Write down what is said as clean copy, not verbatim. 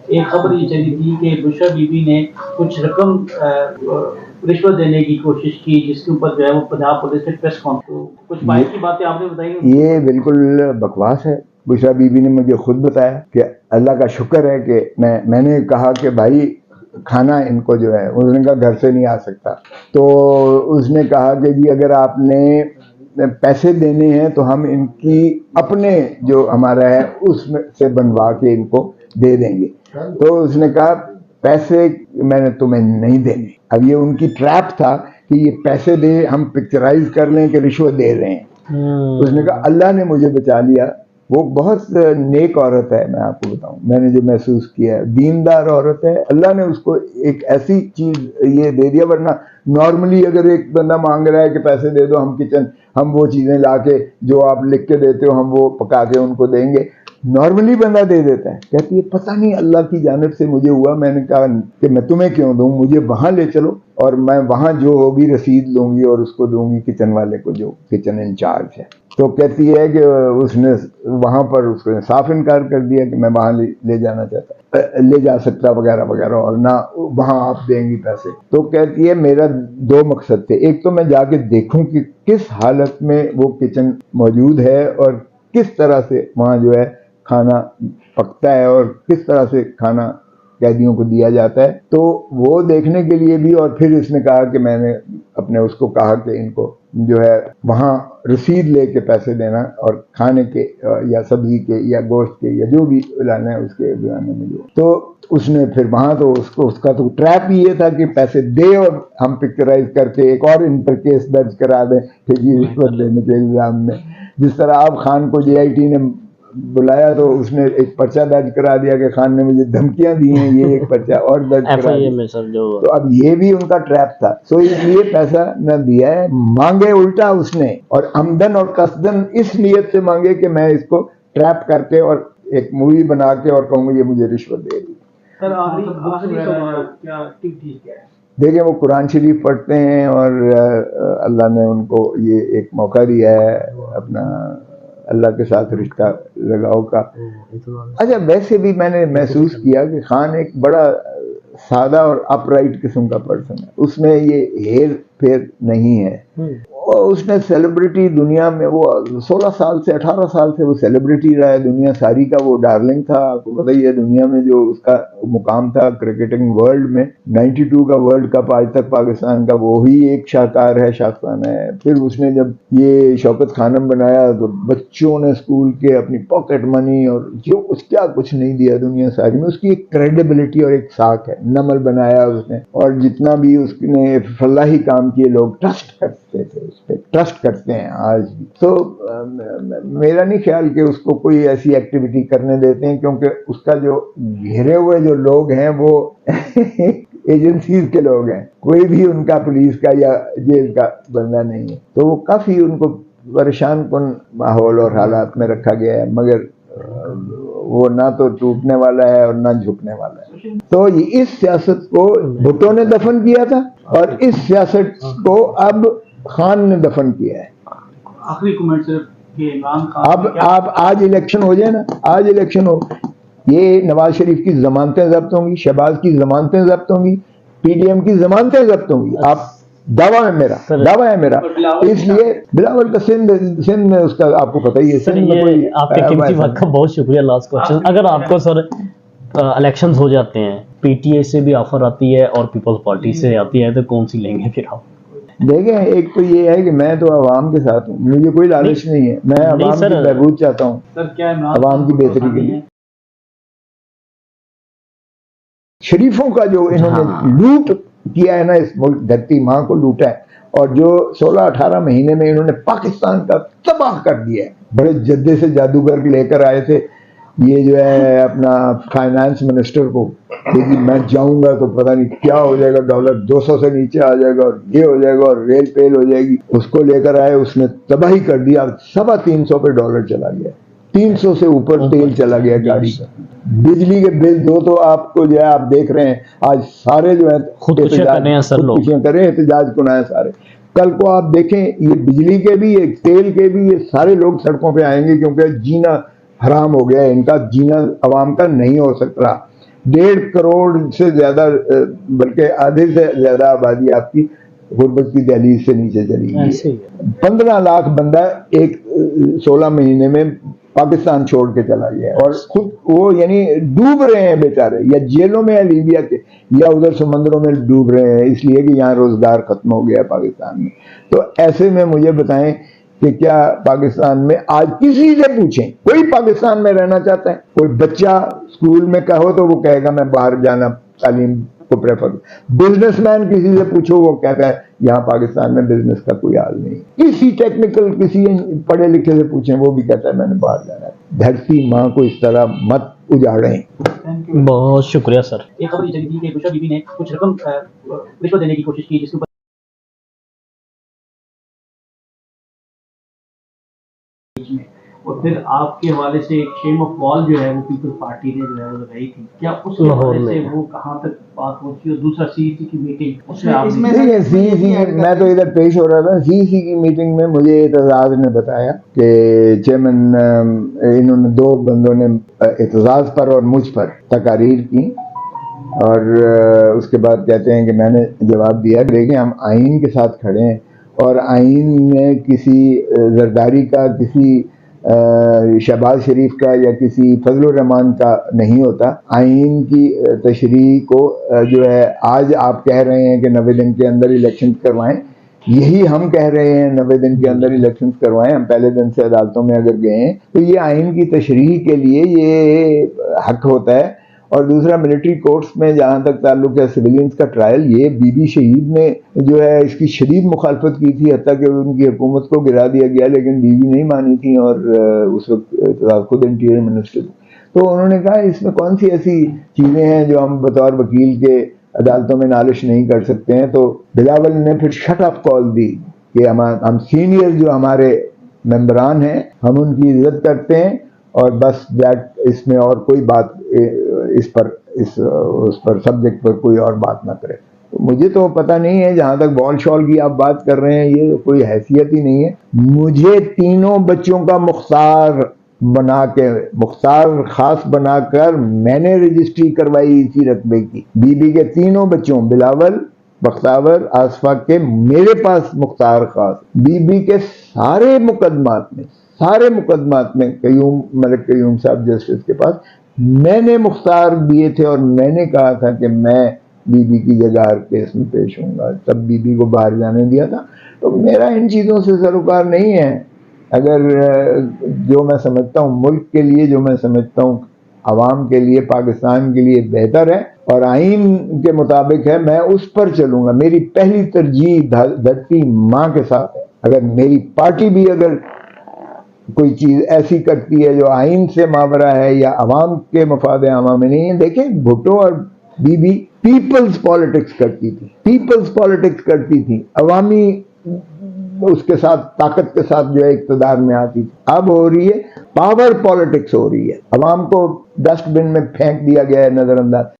ایک خبر یہ چلی تھی کہ بشرا بی بی نے کچھ رقم رشوت دینے کی کوشش کی، جس کے اوپر جو ہے وہ پنجاب پولیس نے پریس کانفرنس، کچھ بائک کی باتیں آپ نے بتائی. یہ بالکل بکواس ہے. بشرا بی بی نے مجھے خود بتایا کہ اللہ کا شکر ہے کہ میں نے کہا کہ بھائی کھانا ان کو جو ہے، اس نے کہا گھر سے نہیں آ سکتا. تو اس نے کہا کہ جی اگر آپ نے پیسے دینے ہیں تو ہم ان کی اپنے جو ہمارا ہے اس میں سے بنوا کے ان کو دے دیں گے. تو اس نے کہا پیسے میں نے تمہیں نہیں دینے. اب یہ ان کی ٹریپ تھا کہ یہ پیسے دے، ہم پکچرائز کر لیں کہ رشوت دے رہے ہیں. اس نے کہا اللہ نے مجھے بچا لیا. وہ بہت نیک عورت ہے، میں آپ کو بتاؤں، میں نے جو محسوس کیا ہے، دیندار عورت ہے. اللہ نے اس کو ایک ایسی چیز یہ دے دیا. ورنہ نارملی اگر ایک بندہ مانگ رہا ہے کہ پیسے دے دو، ہم وہ چیزیں لا کے جو آپ لکھ کے دیتے ہو ہم وہ پکا کے ان کو دیں گے، نارملی بندہ دے دیتا ہے. کہتی ہے پتہ نہیں اللہ کی جانب سے مجھے ہوا. میں نے کہا کہ میں تمہیں کیوں دوں، مجھے وہاں لے چلو اور میں وہاں جو ہوگی رسید لوں گی اور اس کو دوں گی کچن والے کو جو کچن انچارج ہے. تو کہتی ہے کہ اس نے وہاں پر اس نے صاف انکار کر دیا کہ میں وہاں لے جانا چاہتا، لے جا سکتا وغیرہ وغیرہ، اور نہ وہاں آپ دیں گی پیسے. تو کہتی ہے میرا دو مقصد تھے، ایک تو میں جا کے دیکھوں کہ کس حالت میں وہ کچن موجود ہے اور کس طرح سے وہاں جو ہے کھانا پکتا ہے اور کس طرح سے کھانا قیدیوں کو دیا جاتا ہے. تو وہ دیکھنے کے لیے بھی، اور پھر اس نے کہا کہ میں نے اپنے اس کو کہا کہ ان کو جو ہے وہاں رسید لے کے پیسے دینا اور کھانے کے یا سبزی کے یا گوشت کے یا جو بھی لانا ہے اس کے لانے میں جو. تو اس نے پھر وہاں تو اس کا تو ٹریپ ہی یہ تھا کہ پیسے دے اور ہم پکچرائز کر کے ایک اور ان پر کیس درج کرا دیں کہ جی رشوت لینے کے الزام میں. جس طرح آپ خان کو جے آئی ٹی نے بلایا تو اس نے ایک پرچہ درج کرا دیا کہ خان نے مجھے دھمکیاں دی ہیں، یہ ایک پرچہ اور درج کرا دیا. تو اب یہ بھی ان کا ٹریپ تھا. سو اس لیے پیسہ نہ دیا ہے، مانگے الٹا اس نے، اور عمدن اور قصدن اس نیت سے مانگے کہ میں اس کو ٹریپ کر کے اور ایک مووی بنا کے اور کہوں گا یہ مجھے رشوت دے دی. دیکھیں وہ قرآن شریف پڑھتے ہیں اور اللہ نے ان کو یہ ایک موقع دیا ہے اپنا اللہ کے ساتھ رشتہ لگاؤ کا. اچھا ویسے بھی میں نے محسوس کیا کہ خان ایک بڑا سادہ اور اپ رائٹ قسم کا پرسن ہے. اس میں یہ ہیر پھیر نہیں ہے. اور اس نے سیلیبریٹی دنیا میں وہ 16 سال سے 18 سال سے وہ سیلیبریٹی رہا ہے. دنیا ساری کا وہ ڈارلنگ تھا. آپ کو پتہ ہی ہے دنیا میں جو اس کا مقام تھا کرکٹنگ ورلڈ میں. 92 کا ورلڈ کپ آج تک پاکستان کا وہی ایک شاہکار ہے، شاہکانہ ہے. پھر اس نے جب یہ شوکت خانم بنایا تو بچوں نے اسکول کے اپنی پاکٹ منی اور جو کچھ نہیں دیا دنیا ساری میں. اس کی ایک کریڈیبلٹی اور ایک ساکھ ہے. نمل بنایا اس نے، اور جتنا بھی اس نے فلاحی کام کیے لوگ ٹرسٹ کرتے تھے، اس پہ ٹرسٹ کرتے ہیں آج بھی. تو میرا نہیں خیال کہ اس کو کوئی ایسی ایکٹیویٹی کرنے دیتے ہیں، کیونکہ اس کا جو گھیرے ہوئے جو لوگ ہیں وہ ایجنسیز کے لوگ ہیں. کوئی بھی ان کا پولیس کا یا جیل کا بندہ نہیں ہے. تو وہ کافی ان کو پریشان کن ماحول اور حالات میں رکھا گیا ہے، مگر وہ نہ تو ٹوٹنے والا ہے اور نہ جھکنے والا ہے. تو اس سیاست کو بھٹو نے دفن کیا تھا اور اس سیاست کو اب خان نے دفن کیا ہے. آخری کمنٹ صرف یہ عمران خان اب آج الیکشن ہو جائے نا، آج الیکشن ہو، یہ نواز شریف کی ضمانتیں ضبط ہوں گی، شہباز کی ضمانتیں ضبط ہوں گی، پی ڈی ایم کی ضمانتیں ضبط ہوں گی. آپ دعویٰ ہے میرا اس لیے بلاول کا سندھ میں اس کا آپ کو پتہ ہی ہے. سر یہ آپ کے قیمتی وقت کا بہت شکریہ. لاسٹ کوشچن، اگر آپ کو سر الیکشنز ہو جاتے ہیں، پی ٹی اے سے بھی آفر آتی ہے اور پیپلز پارٹی سے آتی ہے، تو کون سی لیں گے پھر آپ؟ دیکھیں ایک تو یہ ہے کہ میں تو عوام کے ساتھ ہوں، مجھے کوئی لالچ نہیں ہے، میں عوام کی بہبود چاہتا ہوں، عوام کی بہتری کے لیے. شریفوں کا جو انہوں نے لوٹ کیا ہے نا، اس ملک دھرتی ماں کو لوٹا ہے، اور جو 16-18 مہینے میں انہوں نے پاکستان کا تباہ کر دیا ہے. بڑے جدے سے جادوگر لے کر آئے تھے یہ جو ہے اپنا فائنانس منسٹر کو کہ میں جاؤں گا تو پتہ نہیں کیا ہو جائے گا، ڈالر 200 سے نیچے آ جائے گا اور یہ ہو جائے گا اور ریل پیل ہو جائے گی. اس کو لے کر آئے، اس نے تباہی کر دیا. 350 پہ ڈالر چلا گیا، 300 سے اوپر تیل چلا گیا گاڑی کا. بجلی کے بل دو تو آپ کو جو ہے آپ دیکھ رہے ہیں آج سارے جو ہے خودکشیاں کر رہے ہیں، احتجاج کنائے سارے. کل کو آپ دیکھیں یہ بجلی کے بھی، یہ تیل کے بھی، یہ سارے لوگ سڑکوں پہ آئیں گے، کیونکہ جینا حرام ہو گیا ہے. ان کا جینا عوام کا نہیں ہو سک رہا. 1.5 کروڑ سے زیادہ بلکہ آدھے سے زیادہ آبادی آپ کی غربت کی دہلیز سے نیچے چلی گئی ہے. 15 لاکھ بندہ ایک 16 مہینے میں پاکستان چھوڑ کے چلا گیا اور خود وہ یعنی ڈوب رہے ہیں بیچارے, یا جیلوں میں لیبیا کے, یا ادھر سمندروں میں ڈوب رہے ہیں اس لیے کہ یہاں روزگار ختم ہو گیا پاکستان میں. تو ایسے میں مجھے بتائیں کہ کیا پاکستان میں آج کسی سے پوچھیں, کوئی پاکستان میں رہنا چاہتا ہے؟ کوئی بچہ اسکول میں کہو تو وہ کہے گا میں باہر جانا تعلیم کو پریفر. بزنس مین کسی سے پوچھو وہ کہتا ہے یہاں پاکستان میں بزنس کا کوئی حال نہیں. کسی ٹیکنیکل کسی پڑھے لکھے سے پوچھیں وہ بھی کہتا ہے میں نے باہر جانا ہے. دھرتی ماں کو اس طرح مت اجاڑیں. بہت شکریہ سر. ایک خبر یہ چلی تھی کہ بشرا بی بی نے کچھ رقم رشوت دینے کی کوشش کی جس کے اوپر اور پھر آپ کے حوالے سے ایک شیم آف وال جو ہے وہ پیپل پارٹی نے جو ہے وہ لگائی تھی. کیا اس حوالے سے وہ کہاں تک بات پہنچی؟ اور دوسرا سی سی کی میٹنگ اس میں آپ میں تو ادھر پیش ہو رہا تھا. سی کی میٹنگ میں مجھے اعتزاز نے بتایا کہ چیئرمین انہوں نے 2 بندوں نے اعتزاز پر اور مجھ پر تقاریر کی اور اس کے بعد کہتے ہیں کہ میں نے جواب دیا کہ دیکھیں ہم آئین کے ساتھ کھڑے ہیں اور آئین میں کسی زرداری کا, کسی شہباز شریف کا یا کسی فضل الرحمان کا نہیں ہوتا. آئین کی تشریح کو جو ہے آج آپ کہہ رہے ہیں کہ 90 دن کے اندر الیکشن کروائیں, یہی ہم کہہ رہے ہیں 90 دن کے اندر الیکشن کروائیں. ہم پہلے دن سے عدالتوں میں اگر گئے ہیں تو یہ آئین کی تشریح کے لیے یہ حق ہوتا ہے. اور دوسرا ملٹری کورٹس میں جہاں تک تعلق ہے سویلینز کا ٹرائل, یہ بی بی شہید نے جو ہے اس کی شدید مخالفت کی تھی, حتیٰ کہ ان کی حکومت کو گرا دیا گیا, لیکن بی بی نہیں مانی تھی اور اس وقت خود انٹیریئر منسٹر. تو انہوں نے کہا اس میں کون سی ایسی چیزیں ہیں جو ہم بطور وکیل کے عدالتوں میں نالش نہیں کر سکتے ہیں. تو بلاول نے پھر شٹ اپ کال دی کہ ہم سینئر جو ہمارے ممبران ہیں ہم ان کی عزت کرتے ہیں اور بس اس میں اور کوئی بات اس پر سبجیکٹ پر کوئی اور بات نہ کرے. تو مجھے تو پتہ نہیں ہے, جہاں تک بال شال کی آپ بات کر رہے ہیں یہ کوئی حیثیت ہی نہیں ہے. مجھے 3 بچوں کا مختار خاص بنا کر میں نے رجسٹری کروائی اسی رقبے کی. بی بی کے 3 بچوں بلاول, بختاور, آصفہ کے میرے پاس مختار خاص. بی بی کے سارے مقدمات میں قیوم ملک قیوم صاحب جسٹس کے پاس میں نے مختار دیے تھے اور میں نے کہا تھا کہ میں بی بی کی جگہ ہر کیس میں پیش ہوں گا. تب بی بی کو باہر جانے دیا تھا. تو میرا ان چیزوں سے سروکار نہیں ہے. اگر جو میں سمجھتا ہوں ملک کے لیے, جو میں سمجھتا ہوں عوام کے لیے, پاکستان کے لیے بہتر ہے اور آئین کے مطابق ہے, میں اس پر چلوں گا. میری پہلی ترجیح دھرتی ماں کے ساتھ ہے. اگر میری پارٹی بھی اگر کوئی چیز ایسی کرتی ہے جو آئین سے ماورا ہے یا عوام کے مفاد عامہ میں نہیں ہے. دیکھیں بھٹو اور بی بی پیپلز پالیٹکس کرتی تھی, عوامی اس کے ساتھ طاقت کے ساتھ جو ہے اقتدار میں آتی تھی. اب ہو رہی ہے پاور پالیٹکس ہو رہی ہے, عوام کو ڈسٹ بن میں پھینک دیا گیا ہے, نظر انداز.